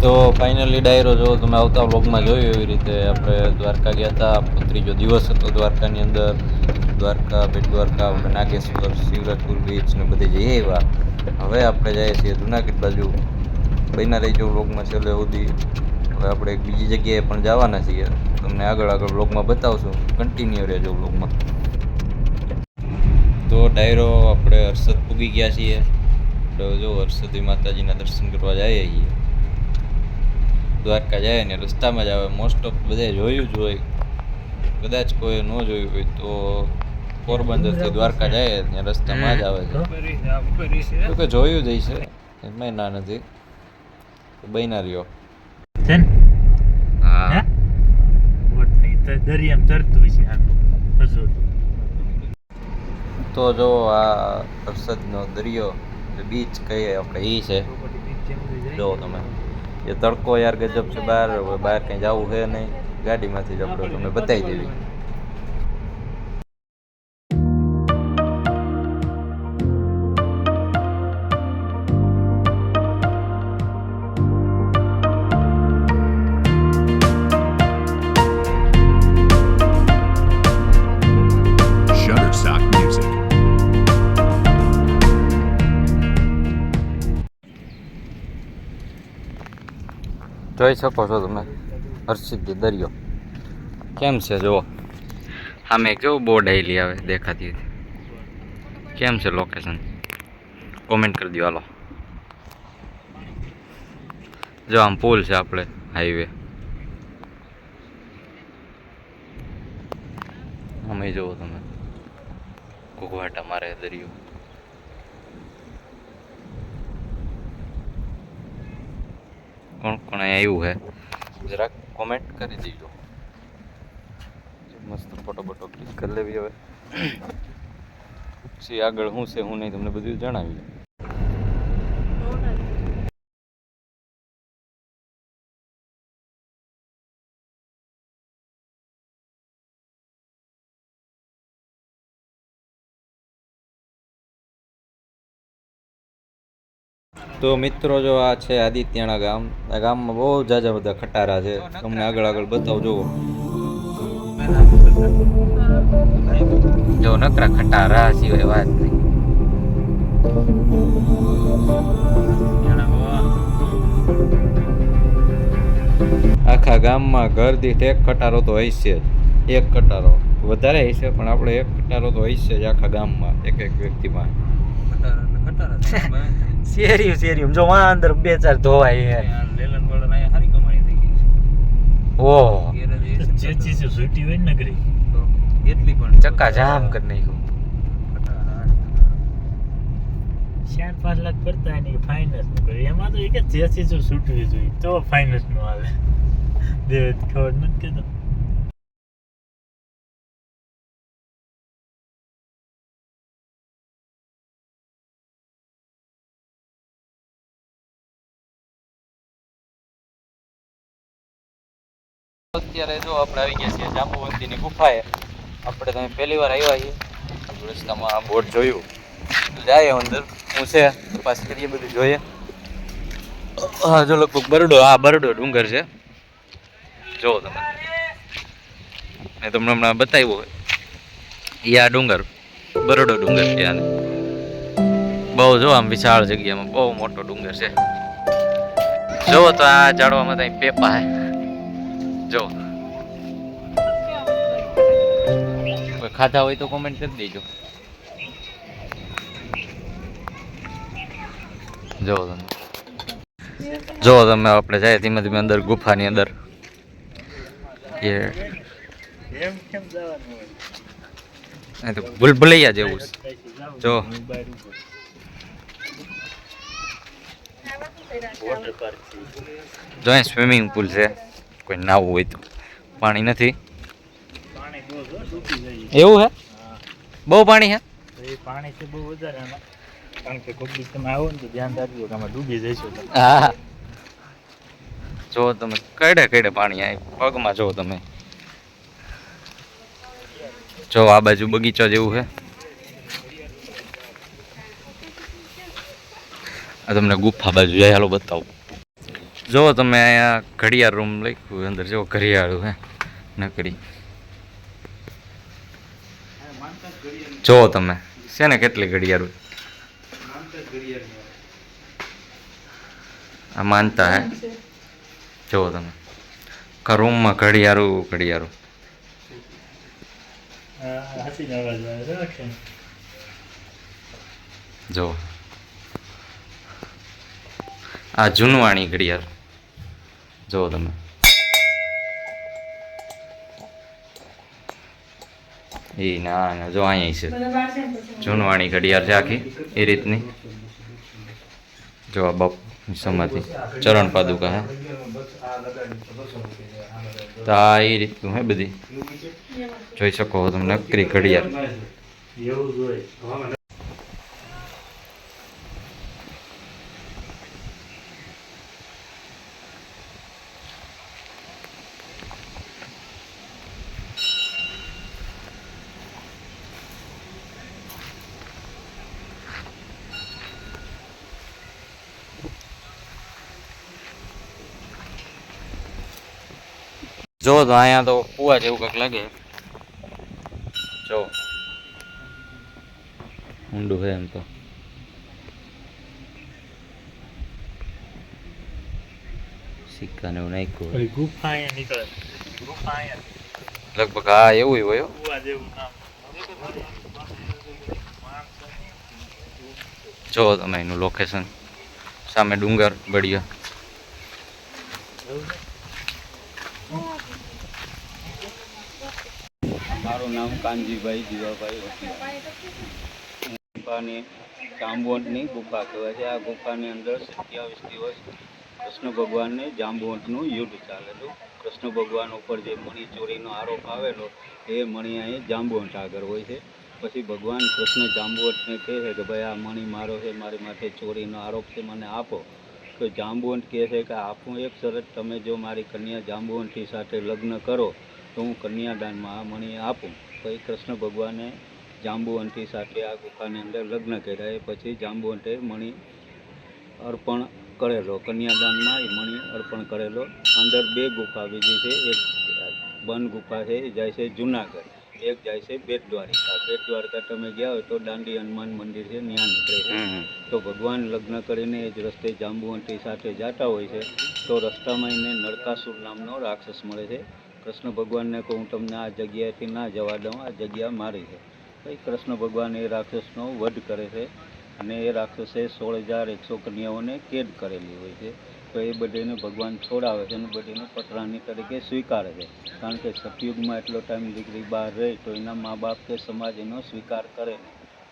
તો ફાઇનલી ડાયરો જો તમે આવતા વ્લોગમાં જોયું એવી રીતે આપણે દ્વારકા ગયા હતા. ત્રીજો દિવસ હતો દ્વારકાની અંદર. દ્વારકા, બેટ દ્વારકા, આપણે નાગેશ્વર, શિવરાજપુર બીચ ને બધે જઈએ એવા. હવે આપણે જઈએ છીએ જુનાગઢ બાજુ. બન્યા રહીજો વ્લોગમાં છેલ્લે સુધી. હવે આપણે એક બીજી જગ્યાએ પણ જવાના છીએ, તમને આગળ વ્લોગમાં બતાવશું. કન્ટિન્યુ રહેજો વ્લોગમાં. તો ડાયરો આપણે હર્ષદ પૂગી ગયા છીએ. તો જો હર્ષદી માતાજીના દર્શન કરવા જઈએ છીએ. દ્વારકા જાય ને રસ્તામાં જ આવે. મોસ્ટ ઓફ બધે જોયું જ હોય, કદાચ કોઈ ન જોયું હોય તો પોરબંદરથી દ્વારકા જાય ને રસ્તામાં જ આવે છે. કે જોયું જ હશે, એમાં ના નથી. બન્યા રહ્યો. હા દરિયામાં તરતું છે. તો જો આ હર્ષદનો દરિયો, બીચ કહીએ આપણે, એ છે. જો તમે એ તડકો યાર ગજબ છે બહાર. બહાર કંઈ જવું છે નહીં, ગાડીમાંથી જ આપણે તમને બતાવી દેવી. જોઈ શકો છો તમે હર્ષિદ દરિયો કેમ છે. જુઓ સામે કેવું બોર્ડ આવેલી આવે દેખાતી. કેમ છે લોકેશન, કોમેન્ટ કરી દો. હાલો, જો આમ પુલ છે આપણે, હાઈવે. અમે જુઓ તમે ઘૂઘવાટા મારે દરિયો. કોણ કોણ આવ્યું હે જરાક કોમેન્ટ કરી દીજો. મસ્ત ફોટો બોટો ક્લિક કરી લેવી. હવે પછી આગળ શું છે શું નહીં તમને બધું જણાવી. તો મિત્રો જો આ છે આદિત્યના ગામ. આ ગામમાં બહુ જાજા બધા ખટારા છે, તમને આગળ બતાવજો. જો નકરા ખટારા સિવાય વાત નહીં. આખા ગામમાં ઘર દીઠ એક ખટારો તો હશે જ. એક ખટારો વધારે હશે, પણ આપણે એક ખટારો તો હશે જ આખા ગામમાં, એક વ્યક્તિમાં. શેરીયું જો વાં અંદર 2-4 ધોવાય હે. લેલન વાળા ને સારી કમાણી થઈ ગઈ છે. ઓહો, જે ચીજ છૂટી હોય ને નગરી તો એટલી પણ ચક્કા જામ કરી નાખ્યું. 4-5 લાખ પડતા ને ફાઇનાન્સ નું કરે. એમાં તો એક જે ચીજ છૂટવી જોઈએ તો ફાઇનાન્સ નું આવે. દેવ ખબર નથી કેતો. અત્યારે જો આપણે આવી ગયા છીએ જાંબુવંતીની ગુફાએ. આપણે તમે પહેલી વાર આવ્યા છીએ, રસ્તામાં આ બોર્ડ જોયું, જાય અંદર હું છે તપાસ કરીએ, બધું જોઈએ. હા જો લગભગ બરડો, આ બરડો ડુંગર છે. જો તમે, મેં તમને હમણાં બતાવ્યું હોય એ આ ડુંગર બરડો ડુંગર છે. આને બહુ જો આમ વિશાળ જગ્યામાં બહુ મોટો ડુંગર છે. જો તો આ ઝાડવામાં ત્યાં પેપા હે. જો કોઈ ખાધા હોય તો કોમેન્ટ કરી દેજો. જો તમે આપણે જાય ધીમે ધીમે અંદર ગુફાની અંદર. એ તો ભૂલભુલૈયા જેવું છે. જો જો અહીં સ્વિમિંગ પુલ છે, કોઈ નાવું હોય તો. પાણી નથી એવું હે? બહુ પાણી હે? પાણી છે બહુ વધારે આમાં, કારણ કે કોક દિવસ તમે આવો ને તો ધ્યાન રાખજો કે આમાં ડૂબી જઈશું. હા જો તમે કડે પાણી આવે પગમાં. જો તમે જો આ બાજુ બગીચો જેવું છે. આ તમને ગુફા બાજુ જાય, હાલો બતાવું. જો તમે અહીંયા ઘડિયાળ રૂમ લખ્યું અંદર જો ઘડિયાળું હે નકરી જો તમે છે ને કેટલી ઘડિયાળું આ માનતા હે જો તમે રૂમમાં ઘડિયાળું હાસીને અવાજ આવે છે જો આ જૂનવાણી ઘડિયાળ જો તમે એ ના જો અહીંયા છે જૂનવાણી ઘડિયાળ છે આખી એ રીતની જો આ બાપુ સમાધિ ચરણ પાદુકા હે તો આ એ રીતનું હે બધી જોઈ શકો તમે નકરી ઘડિયાળ એવું જ હોય જો તો અહીંયા તો કુવા જેવું કંઈક લાગે જો ઊંડું છે એમ તો સિક્કાને એવું નાખ્યું ગુફા અહીંયા નીકળે ગુફા અહીંયા લગભગ હા એવું હોય કુવા જેવું નામ જો તમે એનું લોકેશન સામે ડુંગર બળિયા મારું નામ કાનજીભાઈ જીવાભાઈ વકીલ ગુફાની જાંબુવંતની ગુફા કહેવાય છે. આ ગુફાની અંદર 27 દિવસ કૃષ્ણ ભગવાનને જાંબુવંતનું યુદ્ધ ચાલેલું. કૃષ્ણ ભગવાન ઉપર જે મણી ચોરીનો આરોપ આવેલો એ મણી અહીં જાંબુવંત આગળ હોય છે. પછી ભગવાન કૃષ્ણ જાંબુવંતને કહે છે કે ભાઈ આ મણી મારો છે, મારી માથે ચોરીનો આરોપ છે, મને આપો. તો જાંબુવંત કહે છે કે આપું એક શરત, તમે જો મારી કન્યા જાંબુવંતની સાથે લગ્ન કરો તો હું કન્યાદાનમાં આ મણી આપું. પછી કૃષ્ણ ભગવાને જાંબુવંતી સાથે આ ગુફાની અંદર લગ્ન કર્યા. એ પછી જાંબુવંતે મણી અર્પણ કરેલો, કન્યાદાનમાં એ મણી અર્પણ કરેલો. અંદર 2 ગુફા બીજી છે. એક બંધ ગુફા છે એ જાય છે જુનાગઢ, એક જાય છે બેટ દ્વારિકા. બેટ દ્વારિકા તમે ગયા હોય તો દાંડી હનુમાન મંદિર છે, ત્યાં નીકળે છે. તો ભગવાન લગ્ન કરીને એ જ રસ્તે જાંબુવંતી સાથે જતા હોય છે. તો રસ્તામાં એને નરકાસુર નામનો રાક્ષસ મળે છે. કૃષ્ણ ભગવાનને કહું હું તમને આ જગ્યાએથી ના જવા દઉં, આ જગ્યા મારી છે. પછી કૃષ્ણ ભગવાન એ રાક્ષસનો વધ કરે છે અને એ રાક્ષસે 16,100 કન્યાઓને કેદ કરેલી હોય છે. તો એ બધીને ભગવાન છોડાવે છે અને બધીને પટરાણી તરીકે સ્વીકારે છે. કારણ કે સતયુગમાં એટલો ટાઈમ દીકરી બહાર રહે તો એના મા બાપ કે સમાજ એનો સ્વીકાર કરે.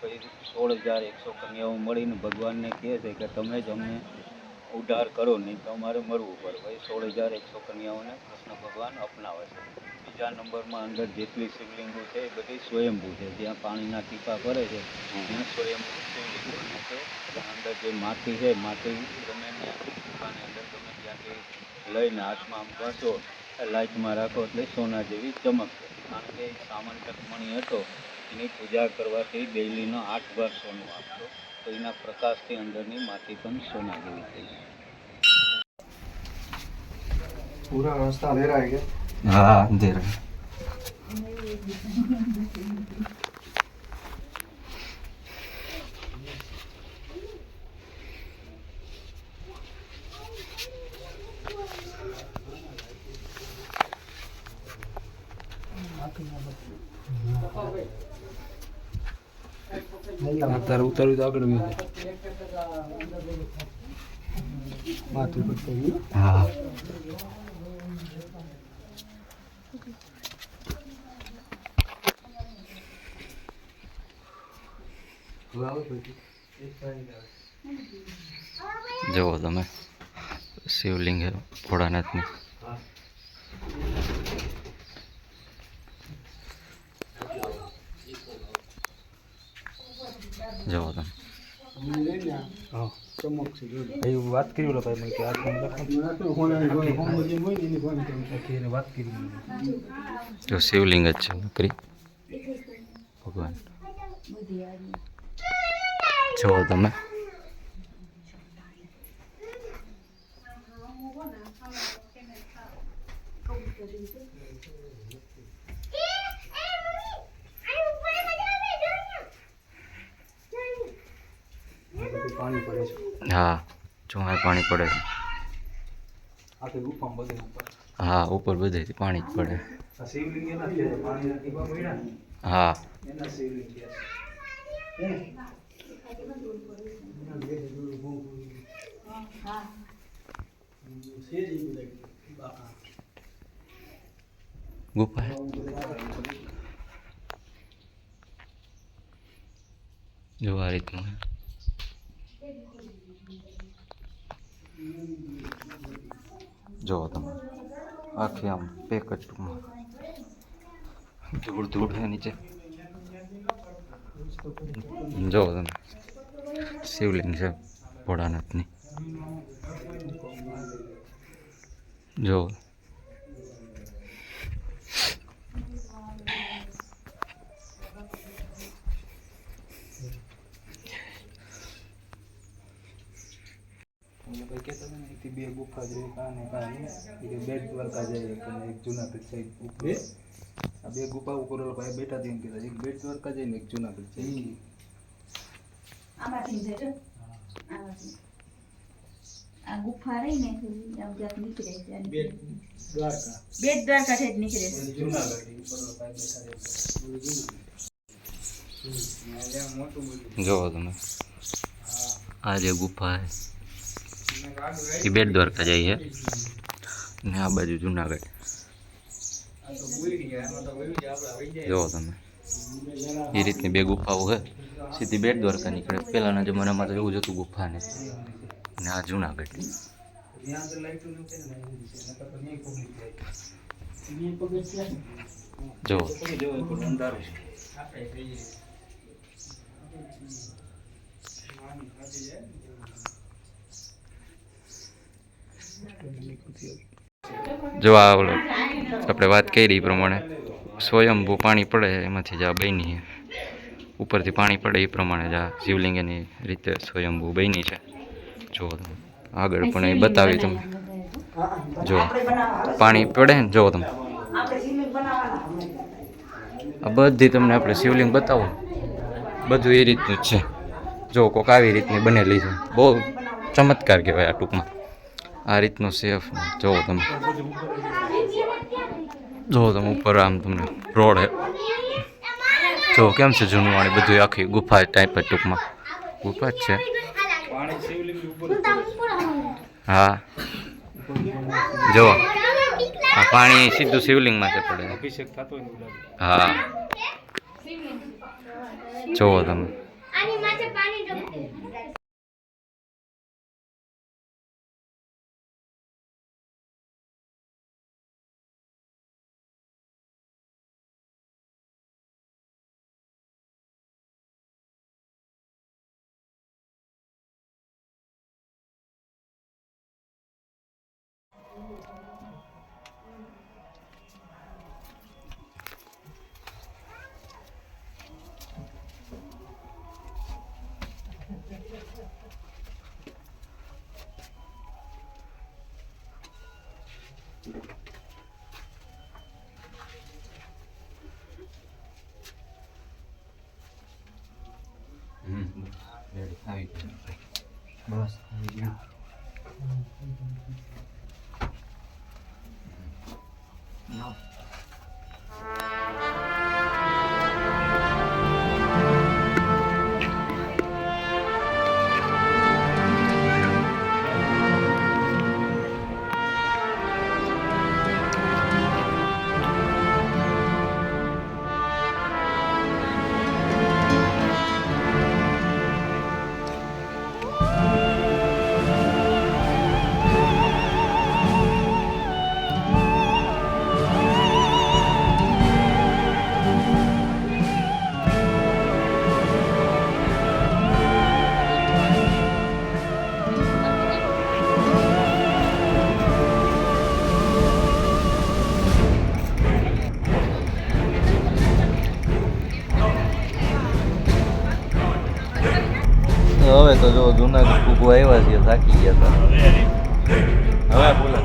પછી 16,100 કન્યાઓ મળીને ભગવાનને કહે છે કે તમે જ અમને ઉદ્ધાર કરો, નહીં તો અમારે મરવું પડે. ભાઈ 16,100 કન્યાઓને કૃષ્ણ ભગવાન અપનાવે છે. બીજા નંબરમાં અંદર જેટલી શિવલિંગો છે એ બધી સ્વયંભૂ છે. જ્યાં પાણીના ટીપા પડે છે ત્યાં સ્વયંભૂ શિવલિંગો છે. અંદર જે માટી છે, માટી ગમે ગુફાની અંદર તમે ત્યાંથી લઈને હાથમાં આમ ઘસો, લાઇટમાં રાખો એટલે સોના જેવી ચમકશે. કારણ કે સામંતક મણી હતો, એની પૂજા કરવાથી ડેઈલીનો 8 ભાગ સોનું આપતો. તો એના પ્રકાશથી અંદરની માટી પણ સોના જેવી થઈ જાય. पूरा रास्ता अंधेरा है क्या? હા અંધેરા અત્યારે ઉતાર્યું તો આગળ ગયું માથું પકડ્યું. હા જુઓ તમે શિવલિંગ છે ભોળાનાથની. જુઓ તમે ચમક છે એવું વાત કરી ઓલો ભાઈ મને કે આ વાત કરી જો શિવલિંગ જ છે નકરી ભગવાન. જુઓ તમે પાણી પડે છે હા જો આ પાણી પડે છે આખી ગુફામાં બધે ઉપર હા ઉપર બધેથી પાણી જ પડે આ શિવલિંગ એના છે પાણીના ટીપા પડ્યા ને હા એના શિવલિંગ છે ગુફા જો આ રીતનું જો તમે આખી આમ પેક જ ટૂંકમાં ધૂળ ધૂળ છે નીચે જો તમે શિવલિંગ છે ભોળાનાથની જો ભાઈ કહેતા હતા ને અહીંથી બે ગુફા જોઈએ કાને કાને એ બેટ દ્વારકા જાય અને એક જુનાગઢ સાઈડ ઉપર આ બે ગુફા ઉપર ઓલા ભાઈ બેઠા હતા એમ કહેતા એક બેટ દ્વારકા જાય ને એક જુનાગઢ જાય આમાંથી જજો આમાંથી આ ગુફા રહી ને આમ જ્યાં નીકળે છે બેટ દ્વારકા બેટ દ્વારકા થી જ નીકળે છે જુનાગઢ ઉપર ઓલા ભાઈ બેઠા રહ્યા મોટું બધું જો તમે આ જે ગુફા છે એ બેટ દ્વારકા જાય છે ને આ બાજુ જુનાગઢ જો તમે એ રીતની બે ગુફાઓ છે સીધી બેટ દ્વારકા નીકળે પહેલાના જમાનામાં તો એવું જ હતું ગુફાને ને આ જુનાગઢ ત્યાં તો લાઈટો નથી ને નકર તો નહીં પબ્લિક જાય જો જો ઉપર અંધારું છે જો આ ઓલો આપણે વાત કરી એ પ્રમાણે સ્વયંભૂ પાણી પડે એમાંથી જ આ બની છે ઉપરથી પાણી પડે એ પ્રમાણે જ આ શિવલિંગ એની રીતે સ્વયંભૂ બની છે જો તમે આગળ પણ એ બતાવી તમે જો પાણી પડે ને જો તમે આ બધી તમને આપણે શિવલિંગ બતાવો બધું એ રીતનું જ છે જો કોક આવી રીતની બનેલી છે બહુ ચમત્કાર કહેવાય આ ટૂંકમાં આ રીતનો સેફ જોવો તમે જોવો તમે ઉપર આમ તમને રોડ હે જો કેમ છે જૂનું વાળી બધું આખી ગુફા ટાઈપ જ ટૂંકમાં ગુફા જ છે હા જો આ પાણી સીધું શિવલિંગમાં છે પડે અભિષેક થતો હોય ને હા જોવો તમે આની માથે પાણી ડબકે આવી ગયું બસ આવી ગયું હવે તો જો જુનાગઢ કૂકુ આવ્યા છે થાકી ગયા હતા હવે બોલો